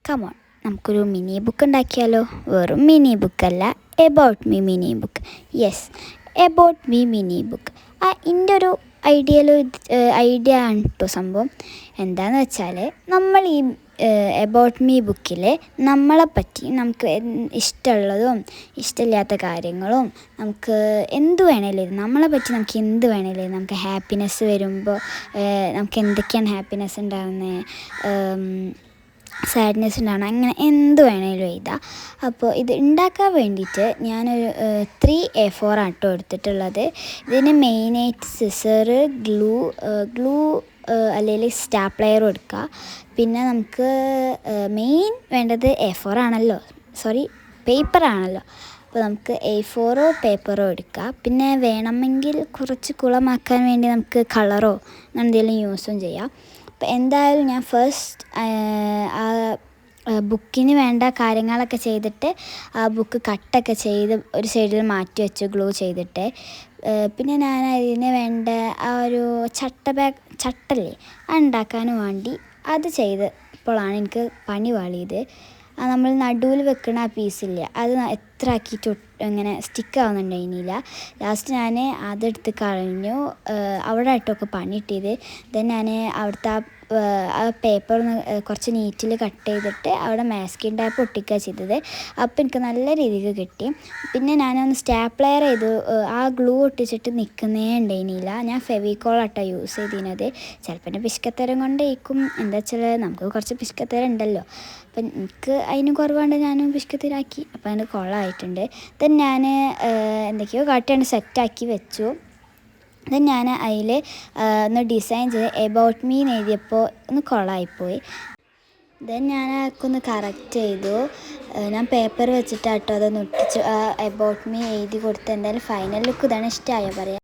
Come on, നമുക്കൊരു mini book ഉണ്ടാക്കിയാലോ? വെറും മിനി ബുക്കല്ല, about me mini book. Yes, about me mini book. ഇതിൻ്റെ ഒരു ഐഡിയ ആണ് കേട്ടോ സംഭവം. എന്താണെന്ന് വെച്ചാൽ, നമ്മൾ ഈ എബൌട്ട് മീ ബുക്കിൽ നമ്മളെപ്പറ്റി നമുക്ക് ഇഷ്ടമുള്ളതും ഇഷ്ടമില്ലാത്ത കാര്യങ്ങളും നമുക്ക് എന്ത് വേണേലും നമ്മളെ പറ്റി നമുക്ക് എന്ത് വേണേലും നമുക്ക് ഹാപ്പിനെസ് വരുമ്പോൾ നമുക്ക് എന്തൊക്കെയാണ് ഹാപ്പിനെസ് ഉണ്ടാകുന്നത്, സാഡ്നെസ് ഉണ്ടാവണം, അങ്ങനെ എന്ത് വേണേലും എഴുതാം. അപ്പോൾ ഇത് ഉണ്ടാക്കാൻ വേണ്ടിയിട്ട് ഞാനൊരു 3 A4 ആട്ടോ എടുത്തിട്ടുള്ളത്. ഇതിന് മെയിനായിട്ട് സിസറ്, ഗ്ലൂ അല്ലെങ്കിൽ സ്റ്റാപ്ലെയറും എടുക്കുക. പിന്നെ നമുക്ക് മെയിൻ വേണ്ടത് A4 ആണല്ലോ, പേപ്പറാണല്ലോ. അപ്പോൾ നമുക്ക് A4 പേപ്പറോ എടുക്കുക. പിന്നെ വേണമെങ്കിൽ കുറച്ച് കുളമാക്കാൻ വേണ്ടി നമുക്ക് കളറോ എന്തെങ്കിലും യൂസും ചെയ്യാം. അപ്പോൾ എന്തായാലും ഞാൻ ഫസ്റ്റ് ആ ബുക്കിന് വേണ്ട കാര്യങ്ങളൊക്കെ ചെയ്തിട്ട് ആ ബുക്ക് കട്ടൊക്കെ ചെയ്ത് ഒരു സൈഡിൽ മാറ്റി വെച്ചു, ഗ്ലൂ ചെയ്തിട്ട്. പിന്നെ ഞാൻ അതിന് വേണ്ട ആ ഒരു ചട്ടല്ലേ അത് ഉണ്ടാക്കാനും വേണ്ടി അത് ചെയ്തപ്പോഴാണ് എനിക്ക് പണി പാളിയത്. നമ്മൾ നടുവിൽ വെക്കണ ആ പീസില്ല, അത് എത്ര ആക്കിയിട്ട് ഇങ്ങനെ സ്റ്റിക്കാവുന്നുണ്ടായിരുന്നില്ല. ലാസ്റ്റ് ഞാൻ അതെടുത്ത് കളഞ്ഞു. അവിടെ ആയിട്ടൊക്കെ പണി കിട്ടിയത്. ദെൻ ഞാൻ അവിടുത്തെ ആ പേപ്പർ കുറച്ച് നീറ്റിൽ കട്ട് ചെയ്തിട്ട് അവിടെ മാസ്കിൻ ടാപ്പ് ഒട്ടിക്കുക ചെയ്തത്. അപ്പോൾ എനിക്ക് നല്ല രീതിക്ക് കിട്ടി. പിന്നെ ഞാനൊന്ന് സ്റ്റാപ്ലെയർ ചെയ്തു. ആ ഗ്ലൂ ഒട്ടിച്ചിട്ട് നിൽക്കുന്നേ ഉണ്ടായിരുന്നില്ല. ഞാൻ ഫെവിക്കോളാട്ടോ യൂസ് ചെയ്തിരുന്നത്. ചിലപ്പോൾ എൻ്റെ പിശുക്കത്തരം കൊണ്ടേക്കും, എന്താ വെച്ചാൽ നമുക്ക് കുറച്ച് പിശുക്കത്തരം ഉണ്ടല്ലോ. അപ്പം എനിക്ക് അതിന് കുറവുണ്ട്, ഞാനും പിശുക്കത്തരാക്കി. അപ്പോൾ അതിന് കൊള്ളായിട്ടുണ്ട്. ദെൻ ഞാൻ എന്തൊക്കെയോ കാട്ടിയാണ് സെറ്റാക്കി വെച്ചു. ദെൻ ഞാൻ അതിൽ ഒന്ന് ഡിസൈൻ ചെയ്ത് എബൌട്ട് മീ എഴുതിയപ്പോൾ ഒന്ന് കൊളായിപ്പോയി. ദെൻ ഞാൻ അതൊക്കെ ഒന്ന് കറക്റ്റ് ചെയ്തു. ഞാൻ പേപ്പർ വെച്ചിട്ടാട്ടോ അതൊന്ന് ഒട്ടിച്ച് എബൌട്ട് മീ എഴുതി കൊടുത്ത്. എന്തായാലും ഫൈനൽ ലുക്ക് ഇതാണ്. ഇഷ്ടമായോ പറയാം.